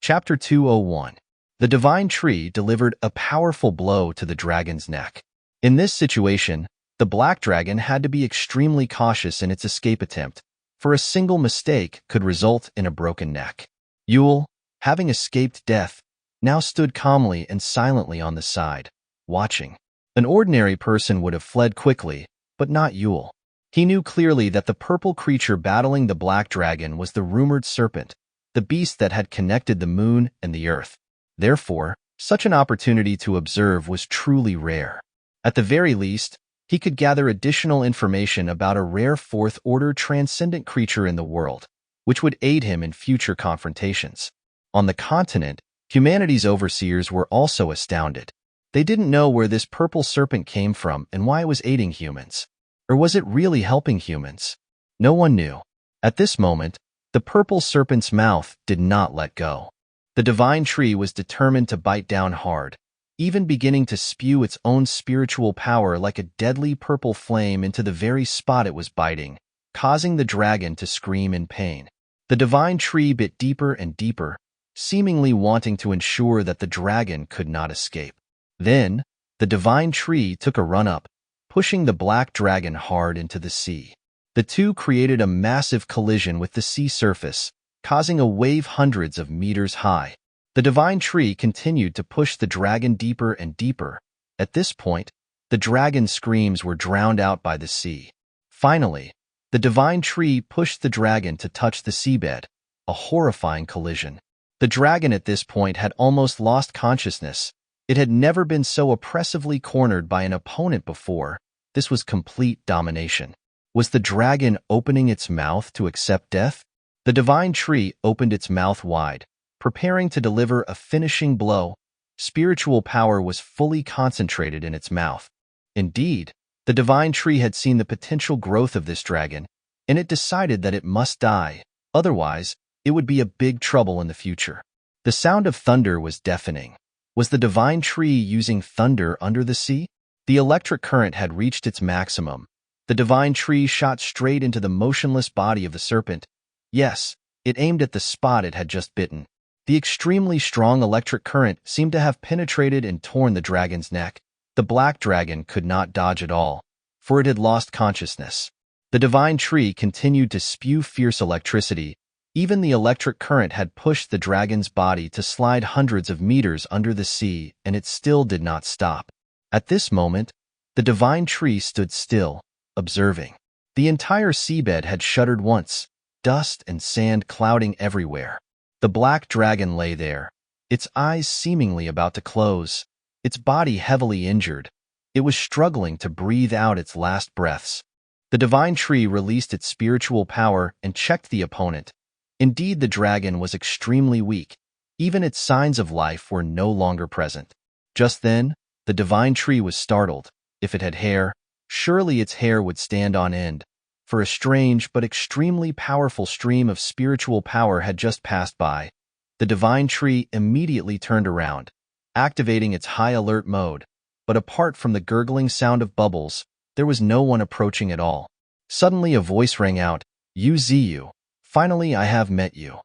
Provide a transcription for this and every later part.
Chapter 201. The divine tree delivered a powerful blow to the dragon's neck. In this situation, the black dragon had to be extremely cautious in its escape attempt, for a single mistake could result in a broken neck. Yule, having escaped death, now stood calmly and silently on the side, watching. An ordinary person would have fled quickly, but not Yule. He knew clearly that the purple creature battling the black dragon was the rumored serpent, the beast that had connected the moon and the earth. Therefore, such an opportunity to observe was truly rare. At the very least, he could gather additional information about a rare fourth-order transcendent creature in the world, which would aid him in future confrontations. On the continent, humanity's overseers were also astounded. They didn't know where this purple serpent came from and why it was aiding humans. Or was it really helping humans? No one knew. At this moment, the purple serpent's mouth did not let go. The divine tree was determined to bite down hard, even beginning to spew its own spiritual power like a deadly purple flame into the very spot it was biting, causing the dragon to scream in pain. The divine tree bit deeper and deeper, seemingly wanting to ensure that the dragon could not escape. Then, the divine tree took a run-up, pushing the black dragon hard into the sea. The two created a massive collision with the sea surface, causing a wave hundreds of meters high. The divine tree continued to push the dragon deeper and deeper. At this point, the dragon's screams were drowned out by the sea. Finally, the divine tree pushed the dragon to touch the seabed, a horrifying collision. The dragon at this point had almost lost consciousness. It had never been so oppressively cornered by an opponent before. This was complete domination. Was the dragon opening its mouth to accept death? The divine tree opened its mouth wide, preparing to deliver a finishing blow. Spiritual power was fully concentrated in its mouth. Indeed, the divine tree had seen the potential growth of this dragon, and it decided that it must die. Otherwise, it would be a big trouble in the future. The sound of thunder was deafening. Was the divine tree using thunder under the sea? The electric current had reached its maximum. The divine tree shot straight into the motionless body of the serpent. Yes, it aimed at the spot it had just bitten. The extremely strong electric current seemed to have penetrated and torn the dragon's neck. The black dragon could not dodge at all, for it had lost consciousness. The divine tree continued to spew fierce electricity. Even the electric current had pushed the dragon's body to slide hundreds of meters under the sea, and it still did not stop. At this moment, the divine tree stood still, observing. The entire seabed had shuddered once, dust and sand clouding everywhere. The black dragon lay there, its eyes seemingly about to close, its body heavily injured. It was struggling to breathe out its last breaths. The divine tree released its spiritual power and checked the opponent. Indeed, the dragon was extremely weak. Even its signs of life were no longer present. Just then, the divine tree was startled. If it had hair, surely its hair would stand on end, for a strange but extremely powerful stream of spiritual power had just passed by. The divine tree immediately turned around, activating its high alert mode, but apart from the gurgling sound of bubbles, there was no one approaching at all. Suddenly a voice rang out, "Uzu, finally I have met you."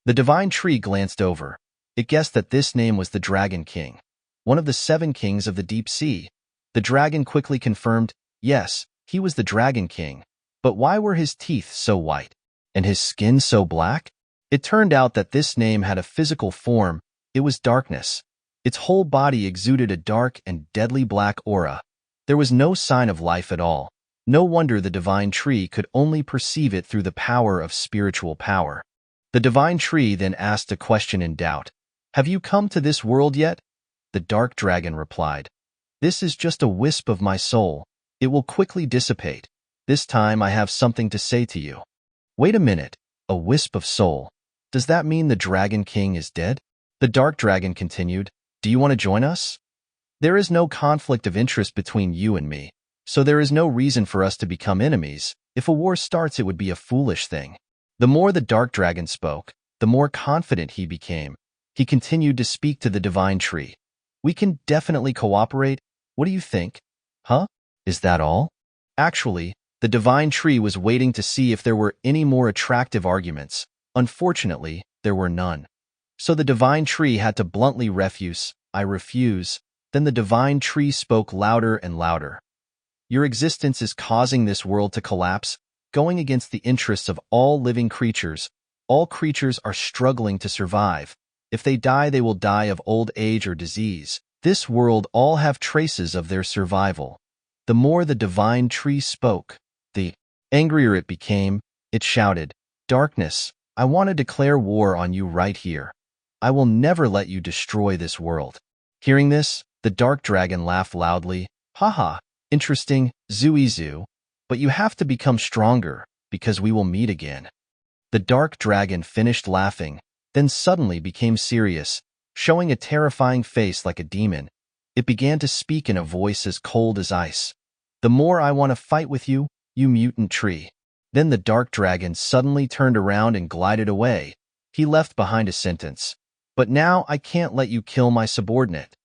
The divine tree glanced over. It guessed that this name was the Dragon King, one of the 7 kings of the deep sea. The dragon quickly confirmed, yes, he was the Dragon King, but why were his teeth so white, and his skin so black? It turned out that this name had a physical form. It was darkness. Its whole body exuded a dark and deadly black aura. There was no sign of life at all. No wonder the divine tree could only perceive it through the power of spiritual power. The divine tree then asked a question in doubt. "Have you come to this world yet?" The dark dragon replied, "This is just a wisp of my soul. It will quickly dissipate. This time I have something to say to you." "Wait a minute, a wisp of soul. Does that mean the Dragon King is dead?" The dark dragon continued, "Do you want to join us? There is no conflict of interest between you and me, so there is no reason for us to become enemies. If a war starts, it would be a foolish thing." The more the dark dragon spoke, the more confident he became. He continued to speak to the divine tree. "We can definitely cooperate. What do you think?" "Huh? Is that all?" Actually, the divine tree was waiting to see if there were any more attractive arguments. Unfortunately, there were none. So the divine tree had to bluntly refuse, "I refuse." Then the divine tree spoke louder and louder. "Your existence is causing this world to collapse, going against the interests of all living creatures. All creatures are struggling to survive. If they die, they will die of old age or disease. This world all have traces of their survival." The more the divine tree spoke, the angrier it became. It shouted, "Darkness, I want to declare war on you right here. I will never let you destroy this world." Hearing this, the dark dragon laughed loudly. "Haha, interesting, Zuizu, but you have to become stronger, because we will meet again." The dark dragon finished laughing, then suddenly became serious, showing a terrifying face like a demon. It began to speak in a voice as cold as ice. "The more I want to fight with you, you mutant tree." Then the dark dragon suddenly turned around and glided away. He left behind a sentence, "But now I can't let you kill my subordinate."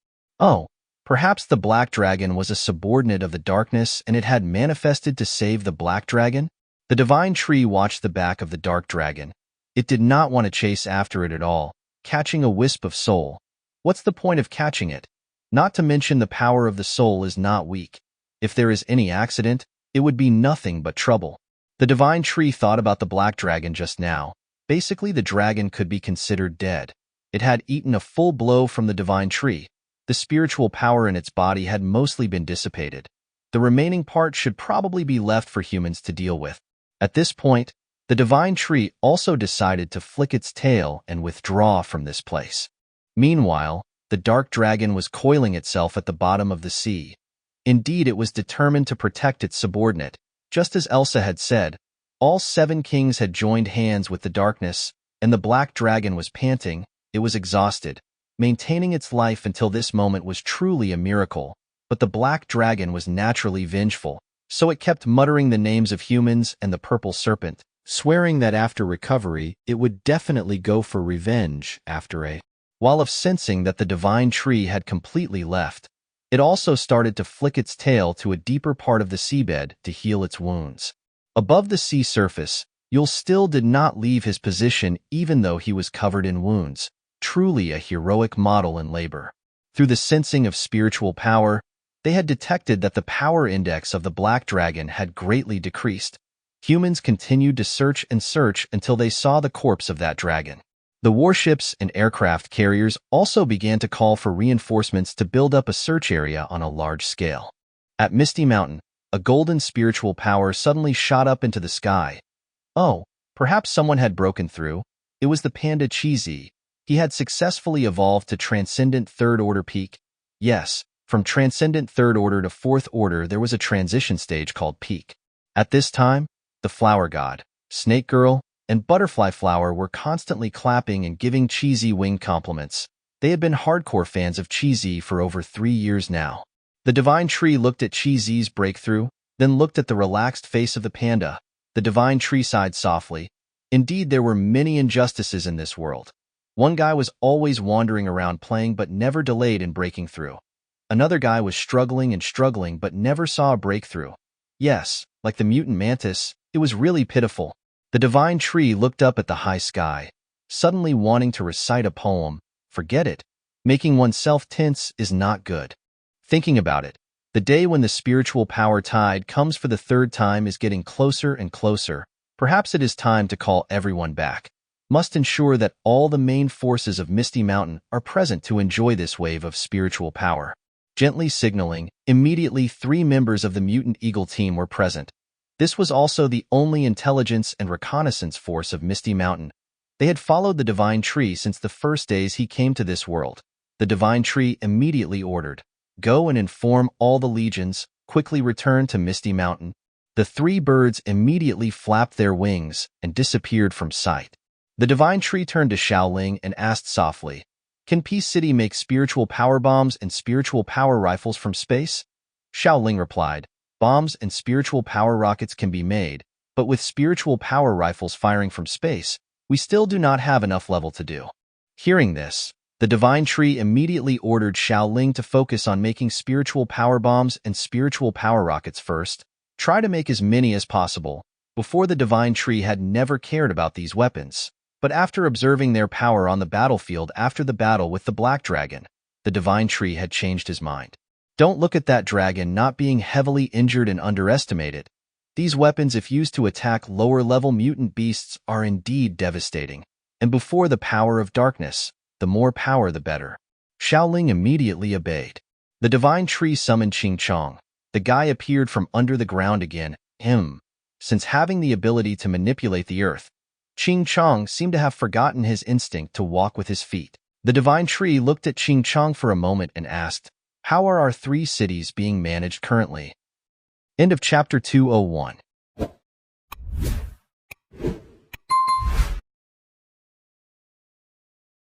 Oh, perhaps the black dragon was a subordinate of the darkness and it had manifested to save the black dragon? The divine tree watched the back of the dark dragon. It did not want to chase after it at all, catching a wisp of soul. What's the point of catching it? Not to mention the power of the soul is not weak. If there is any accident, it would be nothing but trouble. The divine tree thought about the black dragon just now. Basically, the dragon could be considered dead. It had eaten a full blow from the divine tree. The spiritual power in its body had mostly been dissipated. The remaining part should probably be left for humans to deal with. At this point, the divine tree also decided to flick its tail and withdraw from this place. Meanwhile, the dark dragon was coiling itself at the bottom of the sea. Indeed, it was determined to protect its subordinate. Just as Elsa had said, all 7 kings had joined hands with the darkness, and the black dragon was panting. It was exhausted. Maintaining its life until this moment was truly a miracle, but the black dragon was naturally vengeful, so it kept muttering the names of humans and the purple serpent, swearing that after recovery, it would definitely go for revenge after a while of sensing that the divine tree had completely left. It also started to flick its tail to a deeper part of the seabed to heal its wounds. Above the sea surface, Yul still did not leave his position even though he was covered in wounds. Truly a heroic model in labor. Through the sensing of spiritual power, they had detected that the power index of the black dragon had greatly decreased. Humans continued to search and search until they saw the corpse of that dragon. The warships and aircraft carriers also began to call for reinforcements to build up a search area on a large scale. At Misty Mountain, a golden spiritual power suddenly shot up into the sky. Oh, perhaps someone had broken through. It was the Panda Cheesy. He had successfully evolved to Transcendent Third Order Peak. Yes, from Transcendent Third Order to Fourth Order there was a transition stage called Peak. At this time, the Flower God, Snake Girl, and Butterfly Flower were constantly clapping and giving Cheesy wing compliments. They had been hardcore fans of Cheesy for over 3 years now. The divine tree looked at Cheesy's breakthrough, then looked at the relaxed face of the panda. The divine tree sighed softly. Indeed, there were many injustices in this world. One guy was always wandering around playing but never delayed in breaking through. Another guy was struggling and struggling but never saw a breakthrough. Yes, like the mutant mantis, it was really pitiful. The divine tree looked up at the high sky, suddenly wanting to recite a poem. Forget it. Making oneself tense is not good. Thinking about it, the day when the spiritual power tide comes for the 3rd time is getting closer and closer. Perhaps it is time to call everyone back. Must ensure that all the main forces of Misty Mountain are present to enjoy this wave of spiritual power. Gently signaling, immediately 3 members of the Mutant Eagle team were present. This was also the only intelligence and reconnaissance force of Misty Mountain. They had followed the divine tree since the first days he came to this world. The divine tree immediately ordered, "Go and inform all the legions, quickly return to Misty Mountain." The 3 birds immediately flapped their wings and disappeared from sight. The divine tree turned to Xiaoling and asked softly, "Can Peace City make spiritual power bombs and spiritual power rifles from space?" Xiaoling replied, "Bombs and spiritual power rockets can be made, but with spiritual power rifles firing from space, we still do not have enough level to do." Hearing this, the divine tree immediately ordered Xiaoling to focus on making spiritual power bombs and spiritual power rockets first. Try to make as many as possible. Before, the divine tree had never cared about these weapons. But after observing their power on the battlefield after the battle with the Black Dragon, the Divine Tree had changed his mind. Don't look at that dragon not being heavily injured and underestimated. These weapons, if used to attack lower-level mutant beasts, are indeed devastating. And before the power of darkness, the more power the better. Xiaoling immediately obeyed. The Divine Tree summoned Qing Chong. The guy appeared from under the ground again. Since having the ability to manipulate the earth, Qing Chong seemed to have forgotten his instinct to walk with his feet. The Divine Tree looked at Qing Chong for a moment and asked, "How are our 3 cities being managed currently?" End of Chapter 201.